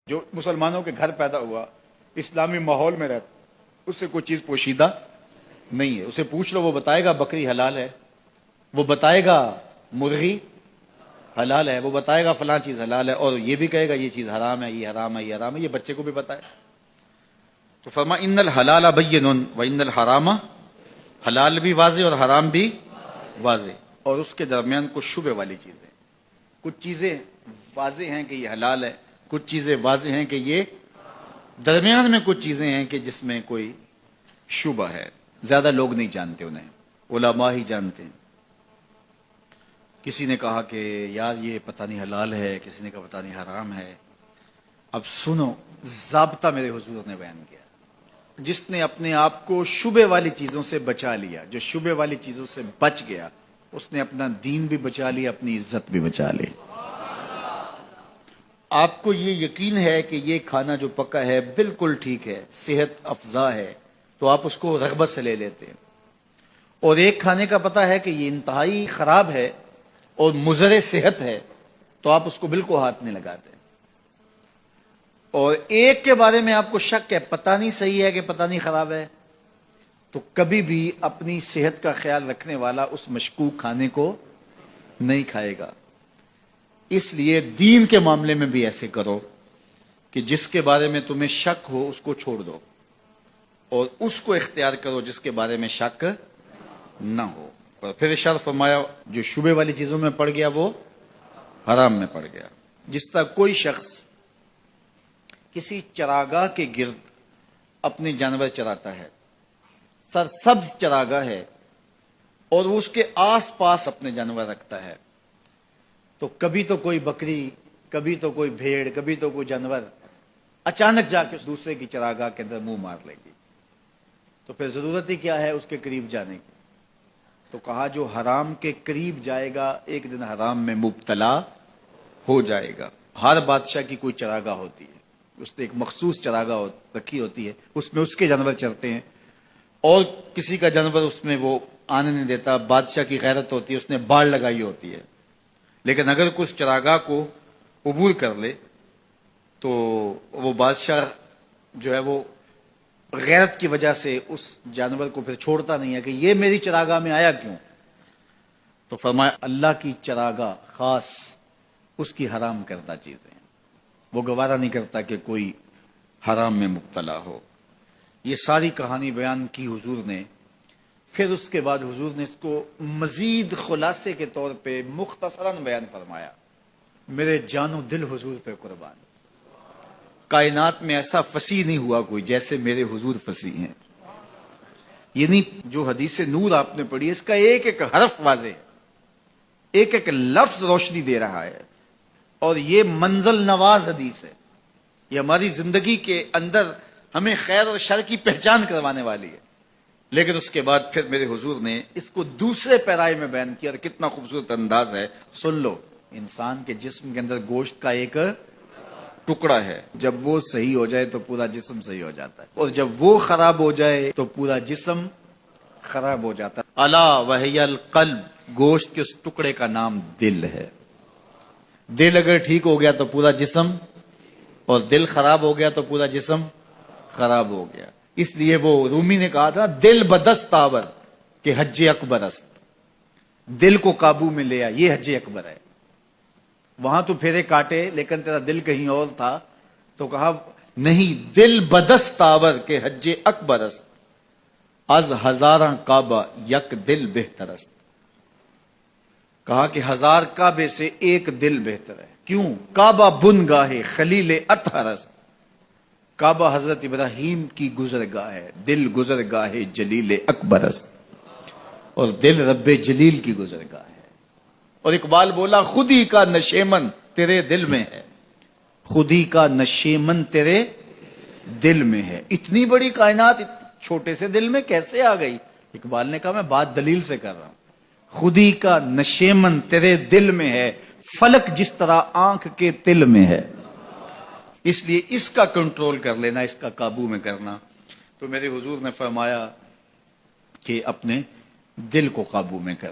جو مسلمانوں کے گھر پیدا ہوا، اسلامی ماحول میں رہتا، اس سے کوئی چیز پوشیدہ نہیں ہے. اسے پوچھ لو، وہ بتائے گا بکری حلال ہے، وہ بتائے گا مرغی حلال ہے، وہ بتائے گا فلاں چیز حلال ہے، اور یہ بھی کہے گا یہ چیز حرام ہے، یہ حرام ہے، یہ حرام ہے. یہ بچے کو بھی پتا ہے. تو فرما ان الحلال بین و ان الحرام، حلال بھی واضح اور حرام بھی واضح، اور اس کے درمیان کچھ شبے والی چیزیں. کچھ چیزیں واضح ہیں کہ یہ حلال ہے، کچھ چیزیں واضح ہیں کہ یہ، درمیان میں کچھ چیزیں ہیں کہ جس میں کوئی شبہ ہے. زیادہ لوگ نہیں جانتے، انہیں علماء ہی جانتے ہیں. کسی نے کہا کہ یار یہ پتہ نہیں حلال ہے، کسی نے کہا پتہ نہیں حرام ہے. اب سنو، ضابطہ میرے حضور نے بیان کیا. جس نے اپنے آپ کو شبے والی چیزوں سے بچا لیا، جو شبے والی چیزوں سے بچ گیا، اس نے اپنا دین بھی بچا لیا، اپنی عزت بھی بچا لی. آپ کو یہ یقین ہے کہ یہ کھانا جو پکا ہے بالکل ٹھیک ہے، صحت افزا ہے، تو آپ اس کو رغبت سے لے لیتے ہیں. اور ایک کھانے کا پتہ ہے کہ یہ انتہائی خراب ہے اور مضر صحت ہے، تو آپ اس کو بالکل ہاتھ نہیں لگاتے. اور ایک کے بارے میں آپ کو شک ہے، پتہ نہیں صحیح ہے کہ پتہ نہیں خراب ہے، تو کبھی بھی اپنی صحت کا خیال رکھنے والا اس مشکوک کھانے کو نہیں کھائے گا. اس لیے دین کے معاملے میں بھی ایسے کرو کہ جس کے بارے میں تمہیں شک ہو اس کو چھوڑ دو، اور اس کو اختیار کرو جس کے بارے میں شک نہ ہو. اور پھر ارشاد فرمایا جو شبے والی چیزوں میں پڑ گیا وہ حرام میں پڑ گیا. جس طرح کوئی شخص کسی چراگاہ کے گرد اپنے جانور چراتا ہے، سرسبز چراگاہ ہے، اور وہ اس کے آس پاس اپنے جانور رکھتا ہے، تو کبھی تو کوئی بکری، کبھی تو کوئی بھیڑ، کبھی تو کوئی جانور اچانک جا کے دوسرے کی چراگاہ کے اندر منہ مار لے گی. تو پھر ضرورت ہی کیا ہے اس کے قریب جانے کی؟ تو کہا جو حرام کے قریب جائے گا ایک دن حرام میں مبتلا ہو جائے گا. ہر بادشاہ کی کوئی چراگاہ ہوتی ہے، اس نے ایک مخصوص چراگاہ رکھی ہوتی ہے، اس میں اس کے جانور چرتے ہیں، اور کسی کا جانور اس میں وہ آنے نہیں دیتا. بادشاہ کی غیرت ہوتی ہے، اس نے باڑ لگائی ہوتی ہے. لیکن اگر کچھ چراگاہ کو عبور کر لے تو وہ بادشاہ جو ہے وہ غیرت کی وجہ سے اس جانور کو پھر چھوڑتا نہیں ہے کہ یہ میری چراگاہ میں آیا کیوں. تو فرمایا اللہ کی چراگاہ خاص اس کی حرام کردہ چیزیں، وہ گوارا نہیں کرتا کہ کوئی حرام میں مبتلا ہو. یہ ساری کہانی بیان کی حضور نے. پھر اس کے بعد حضور نے اس کو مزید خلاصے کے طور پہ مختصراً بیان فرمایا. میرے جان و دل حضور پہ قربان. کائنات میں ایسا فصیح نہیں ہوا کوئی جیسے میرے حضور فصیح ہیں. یعنی جو حدیث نور آپ نے پڑھی، اس کا ایک ایک حرف واضح ہے، ایک ایک لفظ روشنی دے رہا ہے، اور یہ منزل نواز حدیث ہے. یہ ہماری زندگی کے اندر ہمیں خیر اور شر کی پہچان کروانے والی ہے. لیکن اس کے بعد پھر میرے حضور نے اس کو دوسرے پیرائے میں بیان کیا، اور کتنا خوبصورت انداز ہے. سن لو، انسان کے جسم کے اندر گوشت کا ایک ٹکڑا ہے، جب وہ صحیح ہو جائے تو پورا جسم صحیح ہو جاتا ہے، اور جب وہ خراب ہو جائے تو پورا جسم خراب ہو جاتا ہے. الا وہی القلب، گوشت کے اس ٹکڑے کا نام دل ہے. دل اگر ٹھیک ہو گیا تو پورا جسم، اور دل خراب ہو گیا تو پورا جسم خراب ہو گیا. اس لیے وہ رومی نے کہا تھا دل بدست آور کہ حج اکبر است. دل کو قابو میں لیا، یہ حج اکبر ہے. وہاں تو پھیرے کاٹے لیکن تیرا دل کہیں اور تھا، تو کہا نہیں، دل بدست آور کہ حج اکبر است، از ہزاراں کعبہ یک دل بہتر است. کہا کہ 1000 کعبے سے ایک دل بہتر ہے. کیوں؟ کعبہ بن گاہے خلیل اطہر است. کعبہ حضرت ابراہیم کی گزرگاہ ہے، دل گزرگاہ جلیل اکبر است، اور دل رب جلیل کی گزرگاہ ہے. اور اقبال بولا خودی کا نشیمن تیرے دل میں ہے، خودی کا نشیمن تیرے دل میں ہے. اتنی بڑی کائنات چھوٹے سے دل میں کیسے آ گئی؟ اقبال نے کہا میں بات دلیل سے کر رہا ہوں. خودی کا نشیمن تیرے دل میں ہے، فلک جس طرح آنکھ کے تل میں ہے. اس لیے اس کا کنٹرول کر لینا، اس کا قابو میں کرنا. تو میرے حضور نے فرمایا کہ اپنے دل کو قابو میں کر